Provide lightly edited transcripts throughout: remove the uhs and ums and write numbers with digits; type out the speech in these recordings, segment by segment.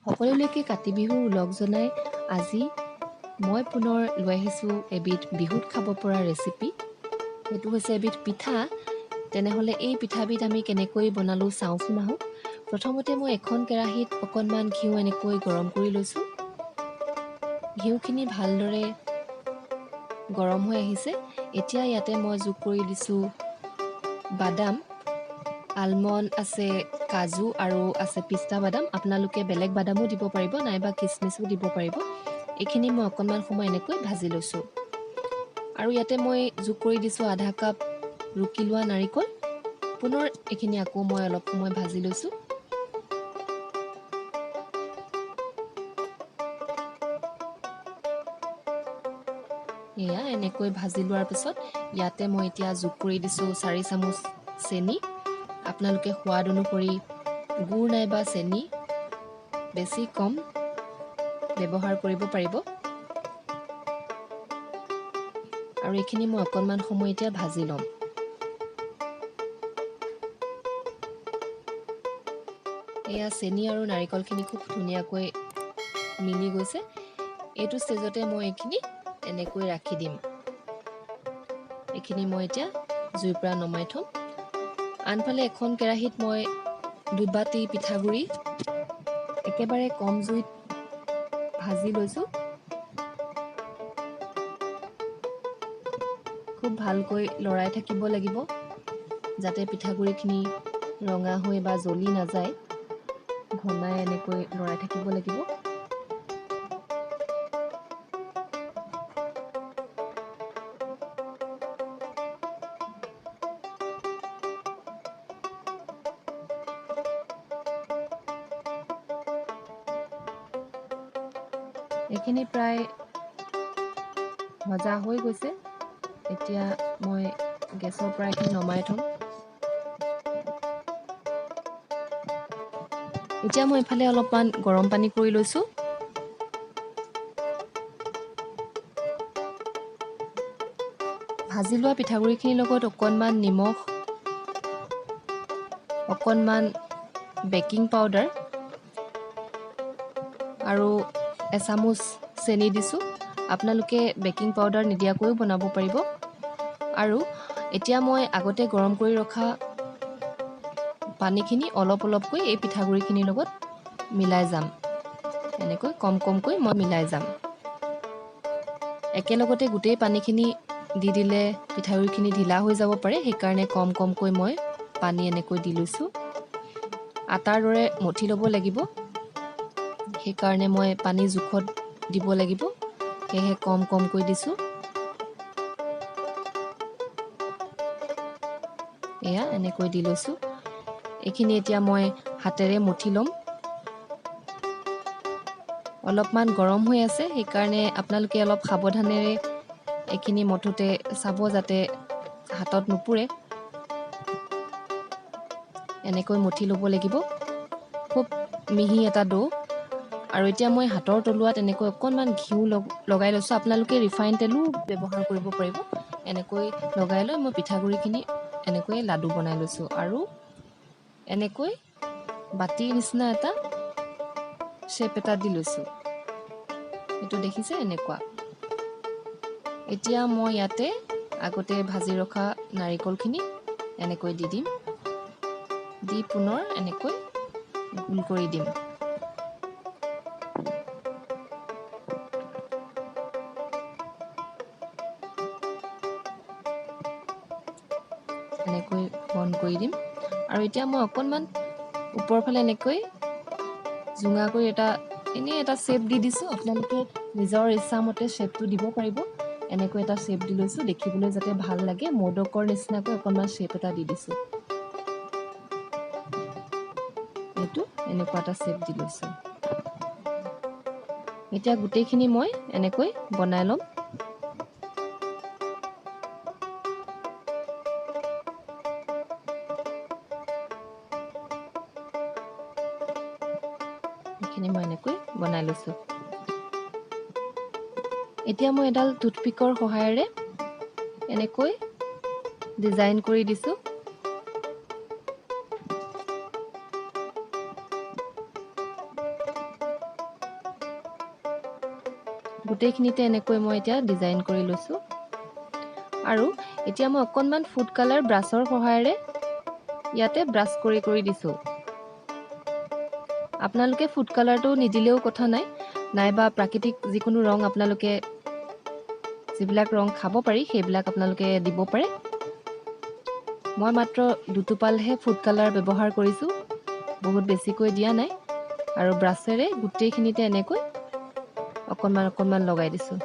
সকলোলৈকে কাতি বিহুৰ উলগ জনাই আজি মই পুনৰ লৈ আহিছোঁ এবিধ বিহুত খাব পৰা ৰেচিপি। সেইটো হৈছে এবিধ পিঠা। তেনেহ'লে এই পিঠাবিধ আমি কেনেকৈ বনালোঁ চাওঁচোন আহক। প্ৰথমতে মই এখন কেৰাহীত অকণমান ঘিউ এনেকৈ গৰম কৰি লৈছোঁ। ঘিউখিনি ভালদৰে গৰম হৈ আহিছে। এতিয়া ইয়াতে মই যোগ কৰি দিছোঁ বাদাম, আলমণ্ড আছে, কাজু আৰু আছে পিস্তা বাদাম। আপোনালোকে বেলেগ বাদামো দিব পাৰিব নাইবা কিচমিচো দিব পাৰিব। এইখিনি মই অকণমান সময় এনেকৈ ভাজি লৈছোঁ। আৰু ইয়াতে মই যোগ কৰি দিছোঁ আধা কাপ ৰুকি লোৱা নাৰিকল। পুনৰ এইখিনি আকৌ মই অলপ সময় ভাজি লৈছোঁ। এয়া এনেকৈ ভাজি লোৱাৰ পিছত ইয়াতে মই এতিয়া যোগ কৰি দিছোঁ 4 চামুচ চেনি। আপোনালোকে সোৱাদ অনুসৰি গুড় নাইবা চেনি বেছি কম ব্যৱহাৰ কৰিব পাৰিব। আৰু এইখিনি মই অকণমান সময় এতিয়া ভাজি ল'ম। এয়া চেনি আৰু নাৰিকলখিনি খুব ধুনীয়াকৈ মিলি গৈছে। এইটো ষ্টেজতে মই এইখিনি এনেকৈ ৰাখি দিম। এইখিনি মই এতিয়া জুইৰ পৰা নমাই থ'ম। আনফালে এখন কেৰাহীত মই 2 বাটি পিঠাগুড়ি একেবাৰে কম জুইত ভাজি লৈছোঁ। খুব ভালকৈ লৰাই থাকিব লাগিব যাতে পিঠাগুড়িখিনি ৰঙা হৈ বা জ্বলি নাযায়। ঘনাই এনেকৈ লৰাই থাকিব লাগিব। এইখিনি প্ৰায় ভজা হৈ গৈছে। এতিয়া মই গেছৰ পৰা এইখিনি নমাই থ'ম। এতিয়া মই এইফালে অলপমান গৰম পানী কৰি লৈছোঁ। ভাজি লোৱা পিঠাগুড়িখিনিৰ লগত অকণমান নিমখ, অকণমান বেকিং পাউডাৰ আৰু এচামুচ চেনি দিছোঁ। আপোনালোকে বেকিং পাউডাৰ নিদিয়াকৈও বনাব পাৰিব। আৰু এতিয়া মই আগতে গৰম কৰি ৰখা পানীখিনি অলপ অলপকৈ এই পিঠাগুড়িখিনিৰ লগত মিলাই যাম। এনেকৈ কম কমকৈ মই মিলাই যাম। একেলগতে গোটেই পানীখিনি দি দিলে পিঠাগুড়িখিনি ঢিলা হৈ যাব পাৰে। সেইকাৰণে কম কমকৈ মই পানী এনেকৈ দি লৈছোঁ। আটাৰ দৰে মঠি ল'ব লাগিব। সেইকাৰণে মই পানী জোখত দিব লাগিব। সেয়েহে কম কমকৈ দিছোঁ। এয়া এনেকৈ দি লৈছোঁ। এইখিনি এতিয়া মই হাতেৰে মঠি ল'ম। অলপমান গৰম হৈ আছে, সেইকাৰণে আপোনালোকে অলপ সাৱধানেৰে এইখিনি মঠোতে চাব যাতে হাতত নুপুৰে। এনেকৈ মঠি ল'ব লাগিব। খুব মিহি এটা ডো। আৰু এতিয়া মই হাতৰ তলুৱাত এনেকৈ অকণমান ঘিউ লগাই লৈছোঁ। আপোনালোকে ৰিফাইন তেলো ব্যৱহাৰ কৰিব পাৰিব। এনেকৈ লগাই লৈ মই পিঠাগুড়িখিনি এনেকৈ লাডু বনাই লৈছোঁ। আৰু এনেকৈ বাতিৰ নিচিনা এটা শ্বেপ এটা দি লৈছোঁ। এইটো দেখিছে এনেকুৱা। এতিয়া মই ইয়াতে আগতে ভাজি ৰখা নাৰিকলখিনি এনেকৈ দি দিম। দি পুনৰ এনেকৈ গোল কৰি দিম। এনেকৈ বন্ধ কৰি দিম। আৰু এতিয়া মই অকণমান ওপৰৰ ফালে এনেকৈ জোঙা কৰি এনেই এটা শ্বেপ দি দিছোঁ। আপোনালোকে নিজৰ ইচ্ছামতে শ্বেপটো দিব পাৰিব। এনেকৈ এটা শ্বেপ দি লৈছোঁ, দেখিবলৈ যাতে ভাল লাগে। মোদকৰ নিচিনাকৈ অকণমান শ্বেপ এটা দি দিছোঁ। এইটো এনেকুৱা এটা শ্বেপ দি লৈছোঁ। এতিয়া গোটেইখিনি মই এনেকৈ বনাই ল'ম। এইখিনি মই এনেকৈ বনাই লৈছোঁ। এতিয়া মই এডাল টুথপিকৰ সহায়েৰে এনেকৈ ডিজাইন কৰি দিছোঁ। গোটেইখিনিতে এনেকৈ মই এতিয়া ডিজাইন কৰি লৈছোঁ আৰু এতিয়া মই অকণমান ফুড কালাৰ ব্ৰাছৰ সহায়েৰে ইয়াতে ব্ৰাছ কৰি কৰি দিছোঁ আপোনালোকে ফুড কালাৰটো নিদিলেও কথা নাই নাইবা প্ৰাকৃতিক যিকোনো ৰং আপোনালোকে যিবিলাক ৰং খাব পাৰি সেইবিলাক আপোনালোকে দিব পাৰে মই মাত্ৰ দুটোপালহে ফুড কালাৰ ব্যৱহাৰ কৰিছোঁ বহুত বেছিকৈ দিয়া নাই আৰু ব্ৰাছেৰে গোটেইখিনিতে এনেকৈ অকণমান অকণমান লগাই দিছোঁ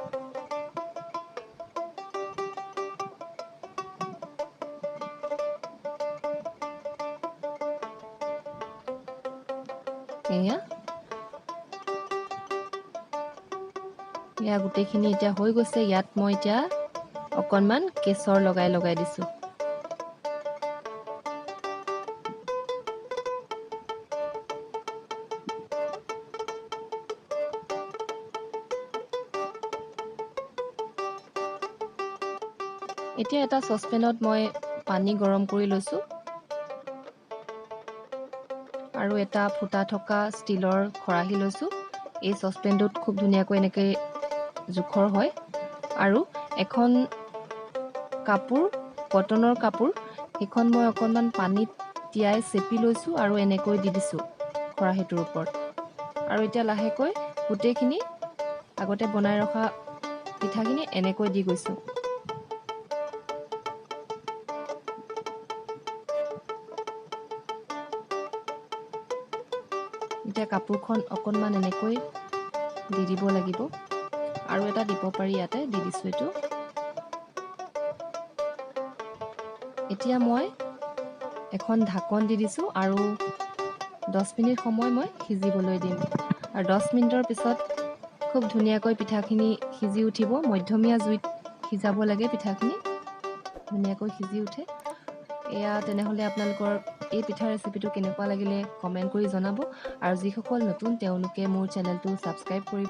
এয়া গোটেইখিনি এতিয়া হৈ গৈছে ইয়াত মই এতিয়া অকণমান কেশৰ লগাই লগাই দিছোঁ এতিয়া এটা চচপেনত মই পানী গৰম কৰি লৈছোঁ আৰু এটা ফুটা থকা ষ্টীলৰ খৰাহী লৈছোঁ এই চচপেনটোত খুব ধুনীয়াকৈ এনেকৈ জোখৰ হয় আৰু এখন কাপোৰ কটনৰ কাপোৰ সেইখন মই অকণমান পানীত তিয়াই চেপি লৈছোঁ আৰু এনেকৈ দি দিছোঁ খৰাহীটোৰ ওপৰত আৰু এতিয়া লাহেকৈ গোটেইখিনি আগতে বনাই ৰখা পিঠাখিনি এনেকৈ দি গৈছোঁ এতিয়া কাপোৰখন অকণমান এনেকৈ দি দিব লাগিব আৰু এটা দিব পাৰি ইয়াতে দি দিছোঁ এইটো এতিয়া মই এখন ঢাকন দি দিছোঁ আৰু 10 মিনিট সময় মই সিজিবলৈ দিম আৰু 10 মিনিটৰ পিছত খুব ধুনীয়াকৈ পিঠাখিনি সিজি উঠিব মধ্যমীয়া জুইত সিজাব লাগে পিঠাখিনি ধুনীয়াকৈ সিজি উঠে এয়া তেনেহ'লে আপোনালোকৰ এই পিঠা ৰেচিপিটো কেনেকুৱা লাগিলে কমেণ্ট কৰি জনাব আৰু যিসকল নতুন তেওঁলোকে মোৰ চেনেলটো ছাবস্ক্ৰাইব কৰি